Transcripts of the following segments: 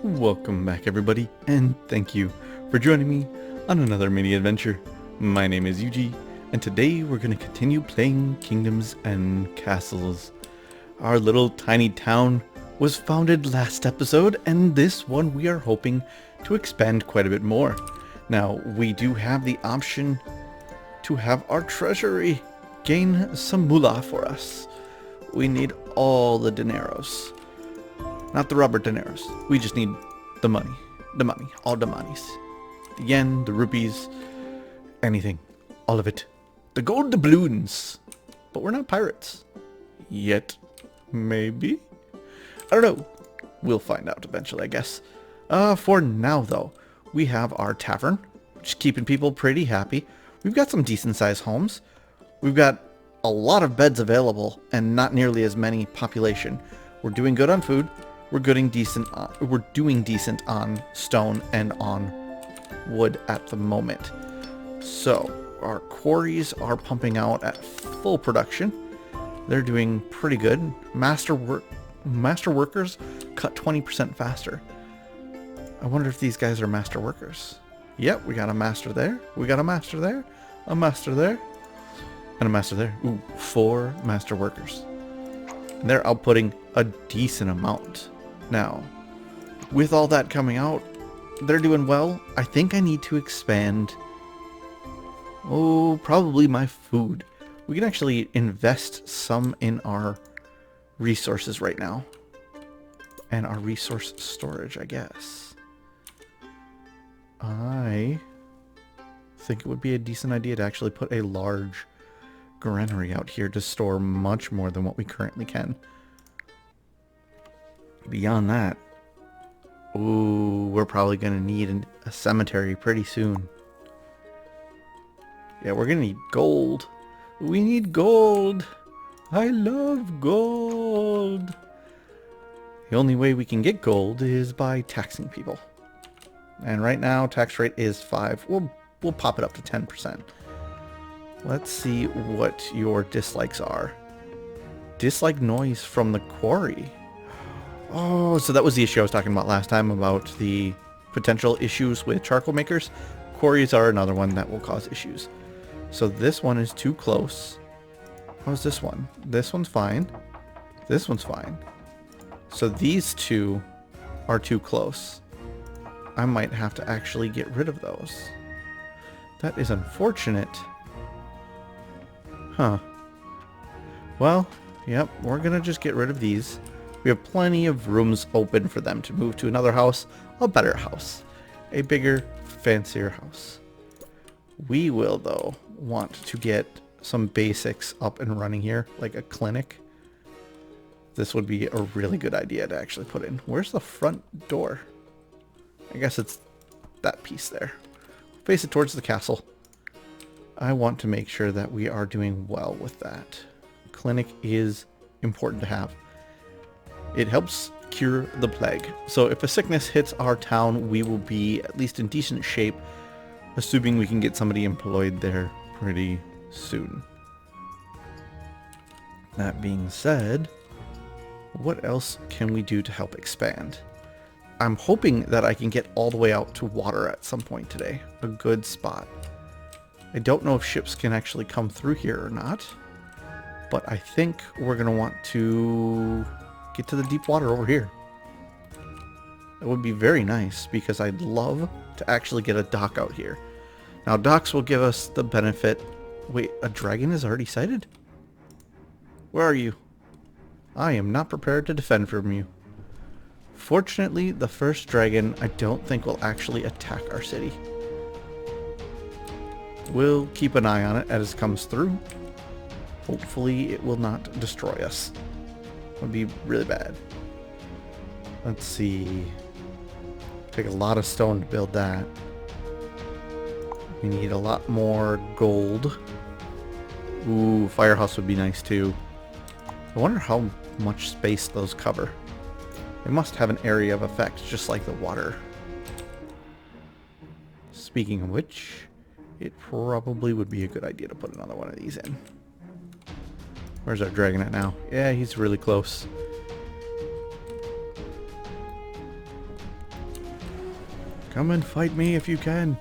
Welcome back everybody, and thank you for joining me on another mini adventure. My name is Yuji, and today we're going to continue playing Kingdoms and Castles. Our little tiny town was founded last episode, and this one we are hoping to expand quite a bit more. Now, we do have the option to have our treasury gain some moolah for us. We need all the dineros. Not the rubber dineros. We just need the money. The money. All the monies. The yen, the rupees, anything. All of it. The gold doubloons. But we're not pirates. Yet. Maybe? I don't know. We'll find out eventually, I guess. For now, though, we have our tavern, which is keeping people pretty happy. We've got some decent-sized homes. We've got a lot of beds available and not nearly as many population. We're doing good on food. We're doing decent on stone and on wood at the moment. So our quarries are pumping out at full production. They're doing pretty good. Master workers cut 20% faster. I wonder if these guys are master workers. Yep, we got a master there. We got a master there. A master there. And a master there. Ooh, 4 master workers. And they're outputting a decent amount. Now, with all that coming out, they're doing well. I think I need to expand, probably my food. We can actually invest some in our resources right now. And our resource storage, I guess. I think it would be a decent idea to actually put a large granary out here to store much more than what we currently can. Beyond that, we're probably going to need a cemetery pretty soon. Yeah, we're going to need gold. We need gold. I love gold. The only way we can get gold is by taxing people. And right now, tax rate is 5. We'll pop it up to 10%. Let's see what your dislikes are. Dislike noise from the quarry. Oh, so that was the issue I was talking about last time about the potential issues with charcoal makers. Quarries are another one that will cause issues. So this one is too close. How's this one? This one's fine. This one's fine. So these two are too close. I might have to actually get rid of those. That is unfortunate. Huh. Well, yep, we're gonna just get rid of these. We have plenty of rooms open for them to move to another house, a better house, a bigger, fancier house. We will, though, want to get some basics up and running here, like a clinic. This would be a really good idea to actually put in. Where's the front door? I guess it's that piece there. Face it towards the castle. I want to make sure that we are doing well with that. Clinic is important to have. It helps cure the plague. So if a sickness hits our town, we will be at least in decent shape, assuming we can get somebody employed there pretty soon. That being said, what else can we do to help expand? I'm hoping that I can get all the way out to water at some point today. A good spot. I don't know if ships can actually come through here or not, but I think we're going to want to get to the deep water over here. That would be very nice because I'd love to actually get a dock out here. Now docks will give us the benefit. Wait, a dragon is already sighted? Where are you? I am not prepared to defend from you. Fortunately, the first dragon I don't think will actually attack our city. We'll keep an eye on it as it comes through. Hopefully it will not destroy us. It would be really bad. Let's see. Take a lot of stone to build that. We need a lot more gold. Ooh, firehouse would be nice too. I wonder how much space those cover. They must have an area of effect, just like the water. Speaking of which, it probably would be a good idea to put another one of these in. Where's our dragon at now? Yeah, he's really close. Come and fight me if you can.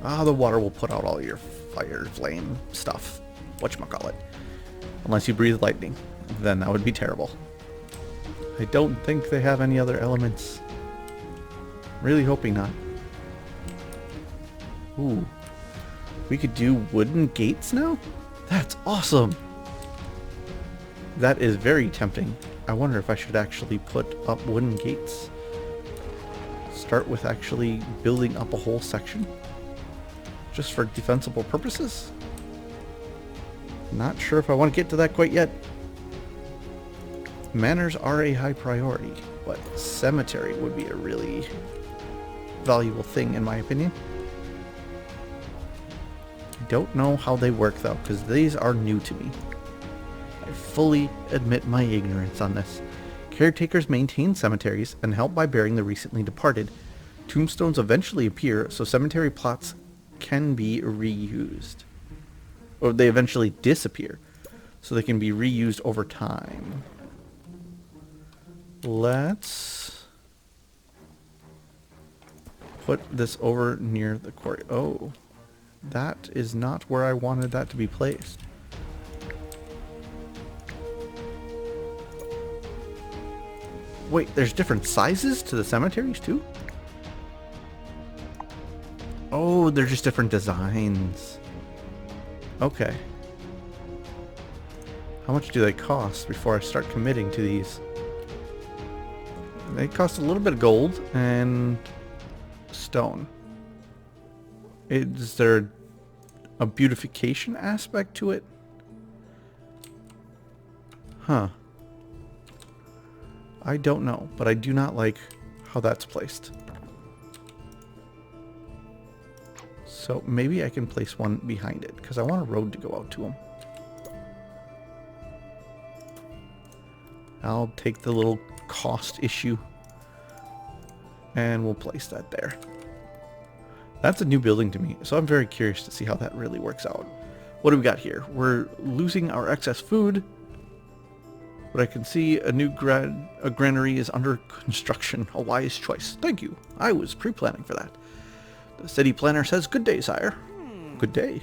Ah, the water will put out all your fire flame stuff. Whatchamacallit. Unless you breathe lightning. Then that would be terrible. I don't think they have any other elements. Really hoping not. Ooh. We could do wooden gates now? That's awesome! That is very tempting. I wonder if I should actually put up wooden gates. Start with actually building up a whole section. Just for defensible purposes. Not sure if I want to get to that quite yet. Manors are a high priority, but cemetery would be a really valuable thing in my opinion. I don't know how they work though, because these are new to me. I fully admit my ignorance on this. Caretakers maintain cemeteries and help by burying the recently departed. Tombstones eventually appear, so cemetery plots can be reused. Or they eventually disappear, so they can be reused over time. Let's put this over near the quarry. Oh, that is not where I wanted that to be placed. Wait, there's different sizes to the cemeteries too? Oh, they're just different designs. Okay. How much do they cost before I start committing to these? They cost a little bit of gold and stone. Is there a beautification aspect to it? Huh. I don't know, but I do not like how that's placed. So maybe I can place one behind it, because I want a road to go out to them. I'll take the little cost issue, and we'll place that there. That's a new building to me, so I'm very curious to see how that really works out. What do we got here? We're losing our excess food, but I can see a new granary is under construction. A wise choice. Thank you. I was pre-planning for that. The city planner says, good day, sire. Good day.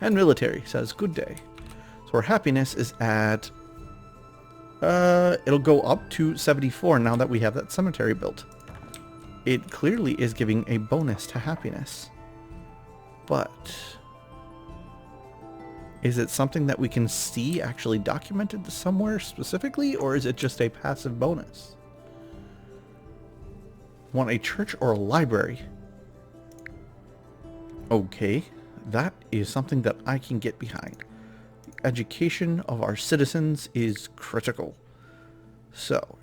And military says, good day. So our happiness is at... it'll go up to 74 now that we have that cemetery built. It clearly is giving a bonus to happiness. But... is it something that we can see actually documented somewhere specifically, or is it just a passive bonus? Want a church or a library? Okay, that is something that I can get behind. The education of our citizens is critical. So,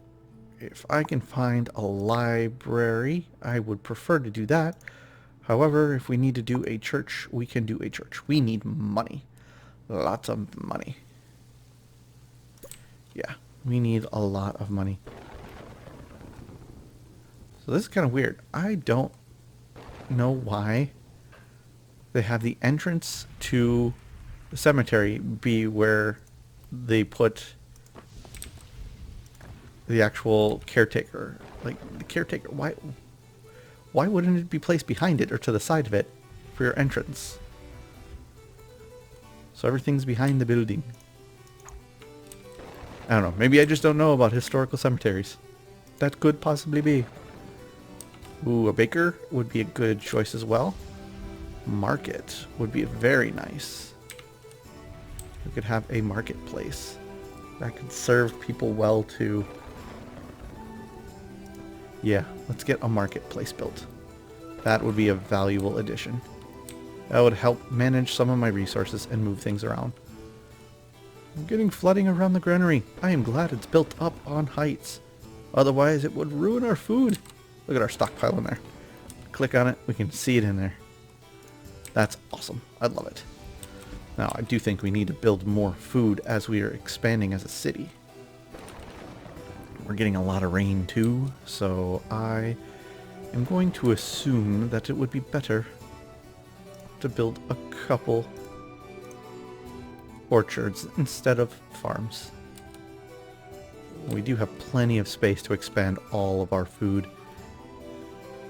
if I can find a library, I would prefer to do that. However, if we need to do a church, we can do a church. We need money. Lots of money. Yeah, we need a lot of money. So this is kind of weird. I don't know why they have the entrance to the cemetery be where they put the actual caretaker. Like, the caretaker, why wouldn't it be placed behind it or to the side of it for your entrance? So everything's behind the building. I don't know. Maybe I just don't know about historical cemeteries. That could possibly be. Ooh, a baker would be a good choice as well. Market would be very nice. We could have a marketplace. That could serve people well too. Yeah, let's get a marketplace built. That would be a valuable addition. That would help manage some of my resources and move things around. I'm getting flooding around the granary. I am glad it's built up on heights. Otherwise it would ruin our food. Look at our stockpile in there. Click on it, we can see it in there. That's awesome. I love it. Now I do think we need to build more food as we are expanding as a city. We're getting a lot of rain too, so I am going to assume that it would be better to build a couple orchards instead of farms. We do have plenty of space to expand all of our food.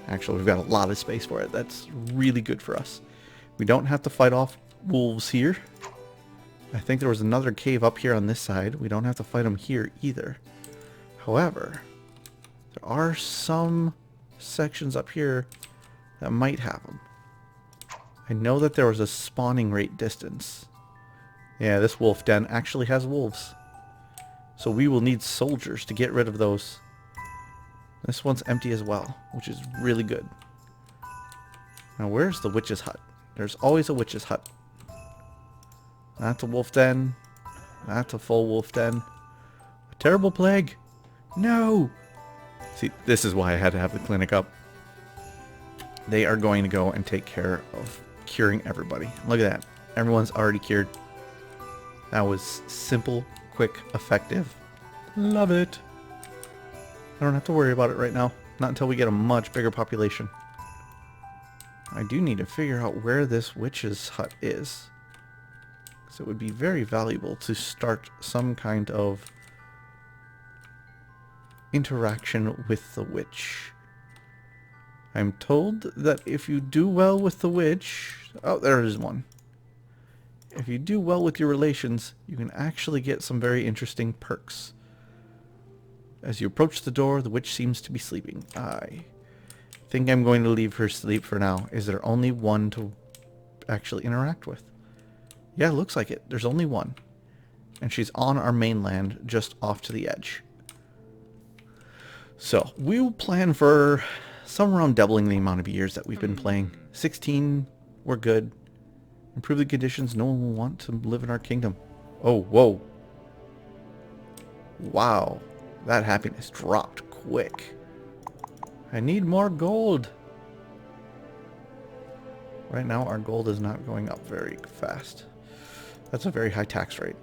Actually, we've got a lot of space for it. That's really good for us. We don't have to fight off wolves here. I think there was another cave up here on this side. We don't have to fight them here either. However, there are some sections up here that might have them. I know that there was a spawning rate distance. Yeah, this wolf den actually has wolves. So we will need soldiers to get rid of those. This one's empty as well, which is really good. Now where's the witch's hut? There's always a witch's hut. That's a wolf den. That's a full wolf den. A terrible plague. No! See, this is why I had to have the clinic up. They are going to go and take care of curing everybody. Look at that. Everyone's already cured. That was simple, quick, effective. Love it. I don't have to worry about it right now. Not until we get a much bigger population. I do need to figure out where this witch's hut is. So it would be very valuable to start some kind of interaction with the witch. I'm told that if you do well with the witch... Oh, there is one. If you do well with your relations, you can actually get some very interesting perks. As you approach the door, the witch seems to be sleeping. I think I'm going to leave her sleep for now. Is there only one to actually interact with? Yeah, looks like it. There's only one. And she's on our mainland, just off to the edge. So, we'll plan for somewhere around doubling the amount of years that we've been playing. 16, we're good. Improve the conditions, no one will want to live in our kingdom. Oh, whoa. Wow. That happiness dropped quick. I need more gold. Right now, our gold is not going up very fast. That's a very high tax rate.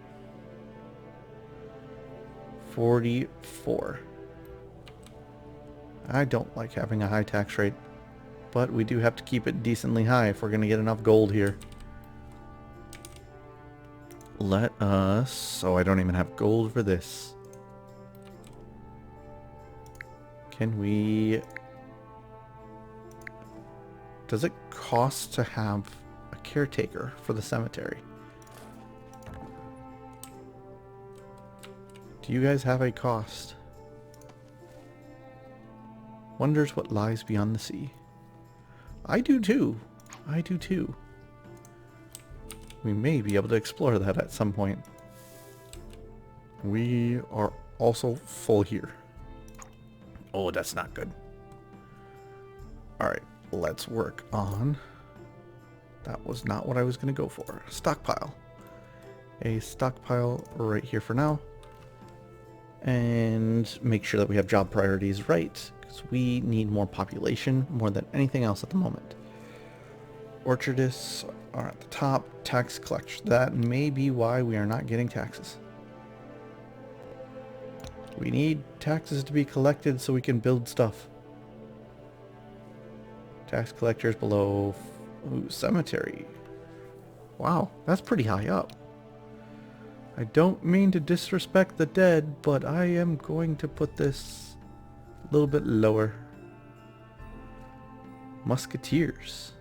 44. I don't like having a high tax rate, but we do have to keep it decently high if we're going to get enough gold here. Let us... Oh, I don't even have gold for this. Can we... Does it cost to have a caretaker for the cemetery? Do you guys have a cost? Wonders what lies beyond the sea. I do too. I do too. We may be able to explore that at some point. We are also full here. Oh, that's not good. Alright, let's work on... That was not what I was going to go for. Stockpile. A stockpile right here for now. And make sure that we have job priorities right. Because we need more population more than anything else at the moment. Orchardists are at the top. Tax collectors. That may be why we are not getting taxes. We need taxes to be collected so we can build stuff. Tax collectors below... Ooh, cemetery. Wow, that's pretty high up. I don't mean to disrespect the dead, but I am going to put this a little bit lower. Musketeers.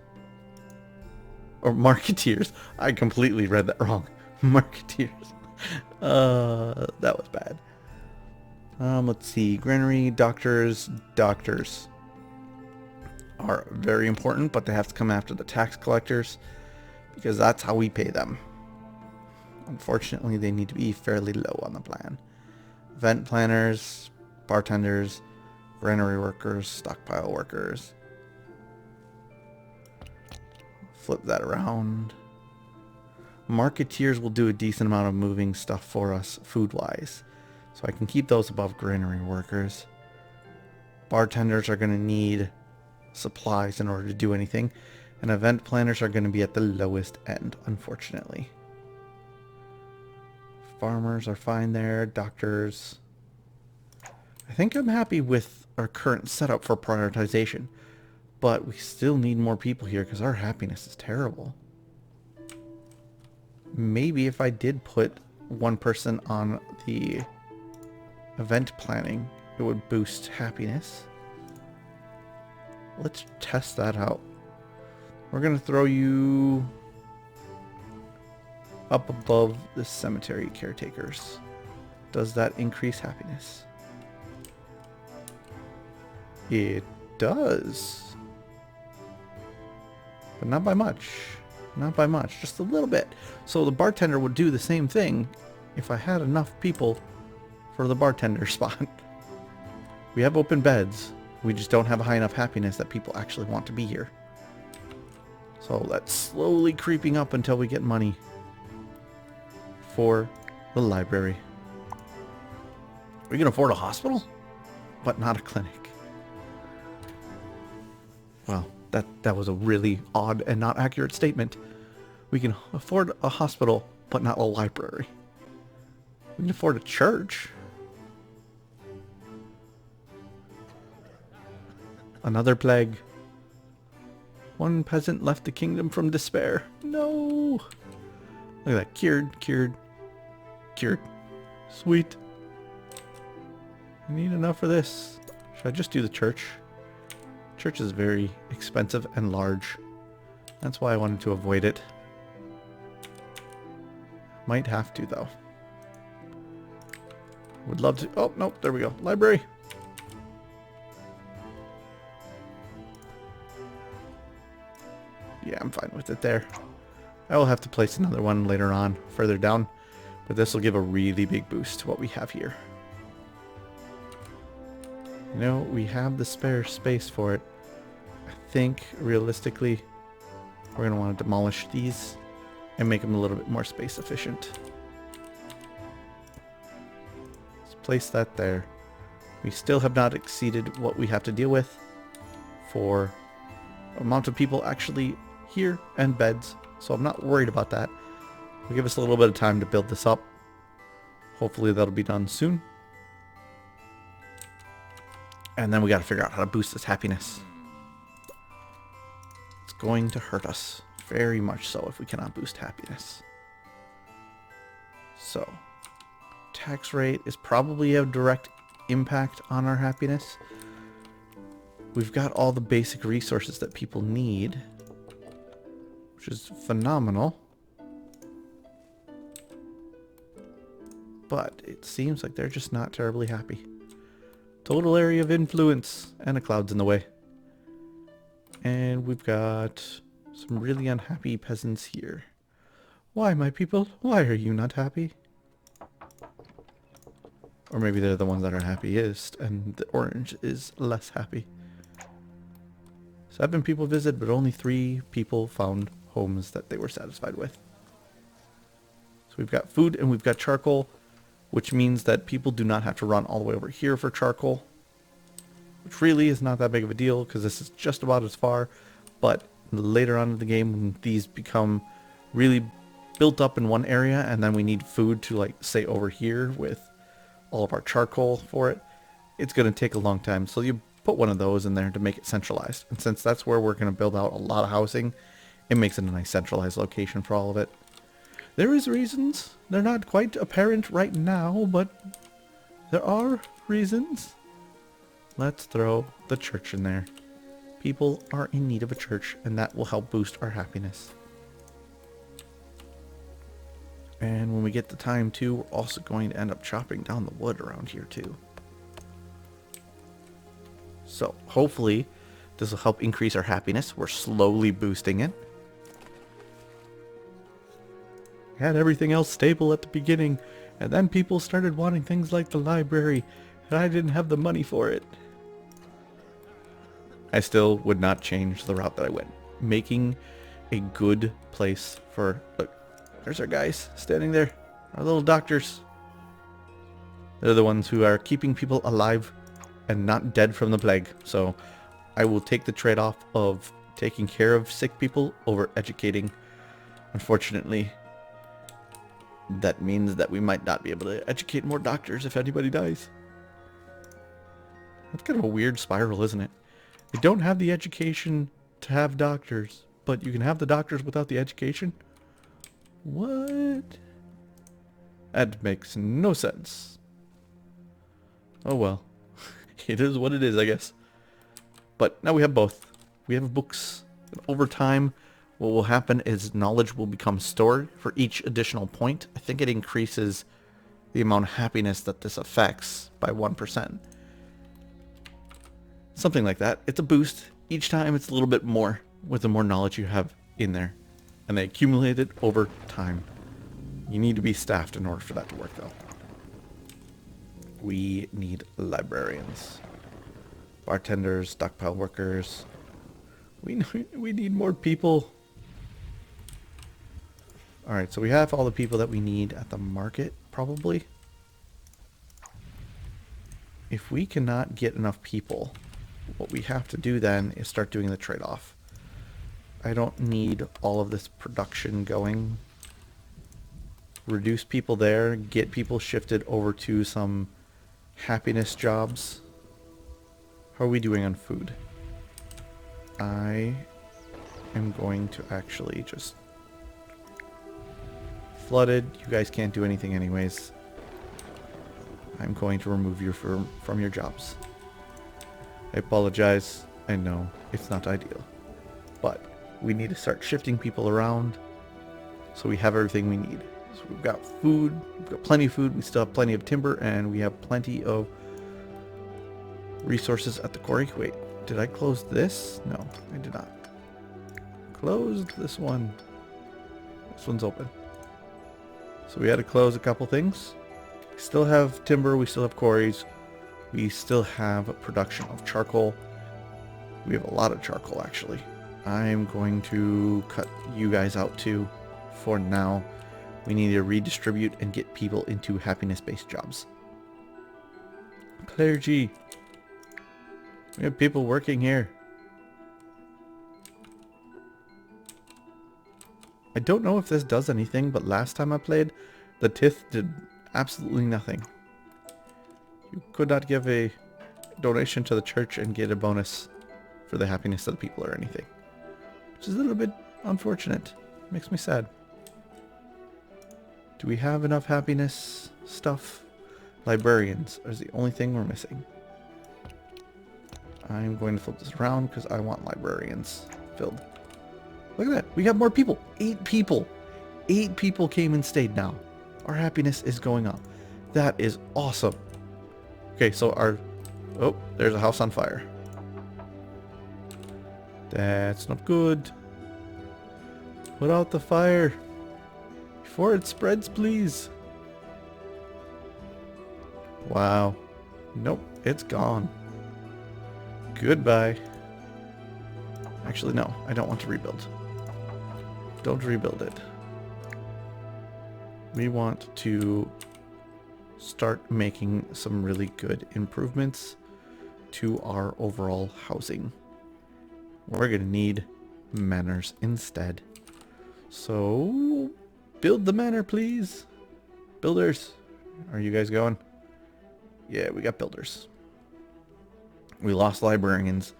Or marketeers. I completely read that wrong. Marketeers. That was bad. Let's see. Granary, doctors. Doctors are very important, but they have to come after the tax collectors because that's how we pay them. Unfortunately, they need to be fairly low on the plan. Event planners, bartenders, granary workers, stockpile workers. Flip that around. Marketeers will do a decent amount of moving stuff for us food-wise. So I can keep those above granary workers. Bartenders are going to need supplies in order to do anything. And event planners are going to be at the lowest end, unfortunately. Farmers are fine there. Doctors. I think I'm happy with our current setup for prioritization. But we still need more people here because our happiness is terrible. Maybe if I did put one person on the event planning, it would boost happiness. let's test that out. We're gonna throw you up above the cemetery caretakers. Does that increase happiness? It does. But not by much. Not by much. Just a little bit. So the bartender would do the same thing if I had enough people for the bartender spot. We have open beds. We just don't have a high enough happiness that people actually want to be here. So that's slowly creeping up until we get money for the library. We can afford a hospital, but not a clinic. Well, that was a really odd and not accurate statement. We can afford a hospital, but not a library. We can afford a church. Another plague. One peasant left the kingdom from despair. No. Look at that. Cured, cured, cured. Sweet. I need enough for this. Should I just do the church? Church is very expensive and large. That's why I wanted to avoid it. Might have to, though. Would love to... Oh, nope. There we go. Library. Yeah, I'm fine with it there. I will have to place another one later on, further down. But this will give a really big boost to what we have here. You know, we have the spare space for it. I think, realistically, we're going to want to demolish these and make them a little bit more space efficient. Let's place that there. We still have not exceeded what we have to deal with for amount of people actually here and beds, so I'm not worried about that. It'll give us a little bit of time to build this up. Hopefully that'll be done soon. And then we got to figure out how to boost this happiness. It's going to hurt us very much so if we cannot boost happiness. So, tax rate is probably a direct impact on our happiness. We've got all the basic resources that people need, which is phenomenal. But it seems like they're just not terribly happy. Total area of influence, and a cloud's in the way. And we've got some really unhappy peasants here. Why, my people? Why are you not happy? Or maybe they're the ones that are happiest, and the orange is less happy. 7 people visited, but only 3 people found homes that they were satisfied with. So we've got food and we've got charcoal, which means that people do not have to run all the way over here for charcoal, which really is not that big of a deal because this is just about as far. But later on in the game, when these become really built up in one area and then we need food to, like, say over here with all of our charcoal for it, it's going to take a long time. So you put one of those in there to make it centralized. And since that's where we're going to build out a lot of housing, it makes it a nice centralized location for all of it. There is reasons. They're not quite apparent right now, but there are reasons. Let's throw the church in there. People are in need of a church, and that will help boost our happiness. And when we get the time too, we're also going to end up chopping down the wood around here too. So hopefully this will help increase our happiness. We're slowly boosting it. Had everything else stable at the beginning, and then people started wanting things like the library, and I didn't have the money for it. I still would not change the route that I went. Making a good place for... Look, there's our guys standing there. Our little doctors. They're the ones who are keeping people alive and not dead from the plague. So I will take the trade-off of taking care of sick people over educating. Unfortunately, that means that we might not be able to educate more doctors if anybody dies. That's kind of a weird spiral, isn't it? You don't have the education to have doctors, but you can have the doctors without the education? What? That makes no sense. Oh well. It is what it is, I guess. But now we have both. We have books. And over time, what will happen is knowledge will become stored for each additional point. I think it increases the amount of happiness that this affects by 1%. Something like that. It's a boost. Each time it's a little bit more with the more knowledge you have in there. And they accumulate it over time. You need to be staffed in order for that to work, though. We need librarians. Bartenders, stockpile workers. We need more people. Alright, so we have all the people that we need at the market, probably. If we cannot get enough people, what we have to do then is start doing the trade-off. I don't need all of this production going. Reduce people there, get people shifted over to some happiness jobs. How are we doing on food? I am going to actually just... Flooded. You guys can't do anything anyways. I'm going to remove you from your jobs. I apologize. I know it's not ideal. But we need to start shifting people around so we have everything we need. So we've got food. We've got plenty of food. We still have plenty of timber. And we have plenty of resources at the quarry. Wait, did I close this? No, I did not. Closed this one. This one's open. So we had to close a couple things. We still have timber. We still have quarries. We still have production of charcoal. We have a lot of charcoal, actually. I'm going to cut you guys out too for now. We need to redistribute and get people into happiness-based jobs. Clergy. We have people working here. I don't know if this does anything, but last time I played, the Tith did absolutely nothing. You could not give a donation to the church and get a bonus for the happiness of the people or anything. Which is a little bit unfortunate. Makes me sad. Do we have enough happiness stuff? Librarians is the only thing we're missing. I'm going to flip this around because I want librarians filled. Look at that. We got more people. 8 people. 8 people came and stayed now. Our happiness is going up. That is awesome. Okay, so our... Oh, there's a house on fire. That's not good. Put out the fire. Before it spreads, please. Wow. Nope, it's gone. Goodbye. Actually, no. I don't want to rebuild. Don't rebuild it. We want to start making some really good improvements to our overall housing. We're going to need manors instead. So, build the manor, please. Builders. Are you guys going? Yeah, we got builders. We lost librarians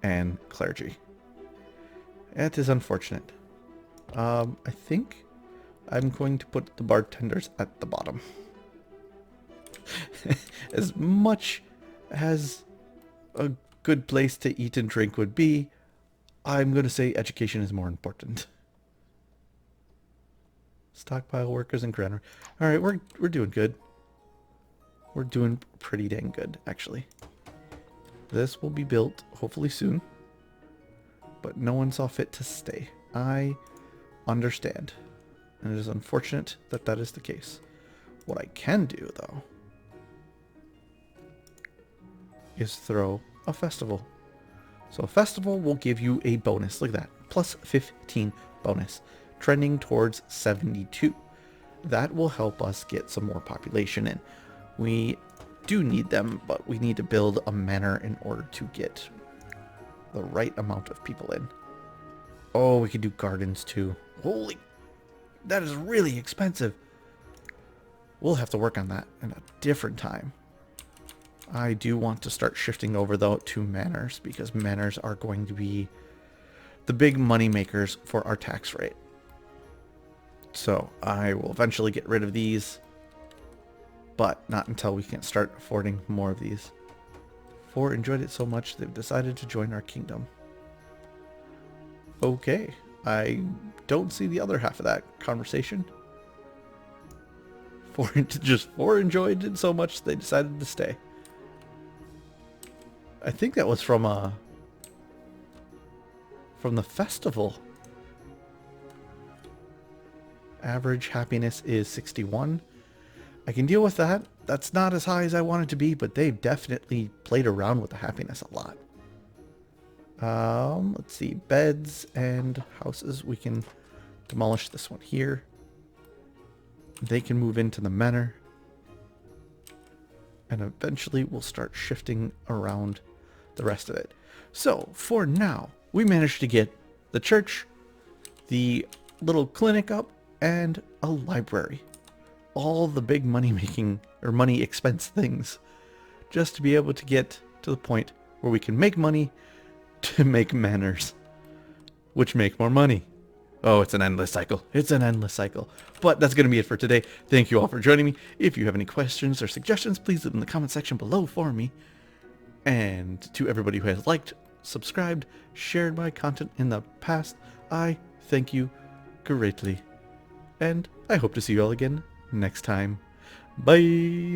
and clergy. It is unfortunate. I think I'm going to put the bartenders at the bottom. As much as a good place to eat and drink would be, I'm going to say education is more important. Stockpile workers and granary. Alright, we're doing good. We're doing pretty dang good, actually. This will be built, hopefully soon. But no one saw fit to stay. I understand. And it is unfortunate that that is the case. What I can do, though, is throw a festival. So a festival will give you a bonus. Look at that. Plus 15 bonus. Trending towards 72. That will help us get some more population in. We do need them, but we need to build a manor in order to get the right amount of people in. Oh, we could do gardens too. Holy, that is really expensive. We'll have to work on that in a different time. I do want to start shifting over though to manors, because manors are going to be the big money makers for our tax rate. So I will eventually get rid of these, but not until we can start affording more of these. 4 enjoyed it so much they've decided to join our kingdom. Okay, I don't see the other half of that conversation. 4 enjoyed it so much they decided to stay. I think that was from the festival. Average happiness is 61. I can deal with that. That's not as high as I want it to be, but they definitely played around with the happiness a lot. Let's see, beds and houses. We can demolish this one here. They can move into the manor. And eventually we'll start shifting around the rest of it. So for now, we managed to get the church, the little clinic up, and a library. All the big money making or money expense things, just to be able to get to the point where we can make money to make manors, which make more money. Oh, it's an endless cycle. It's an endless cycle. But that's going to be it for today. Thank you all for joining me. If you have any questions or suggestions, please leave them in the comment section below for me. And to everybody who has liked, subscribed, shared my content in the past, I thank you greatly. And I hope to see you all again next time. Bye!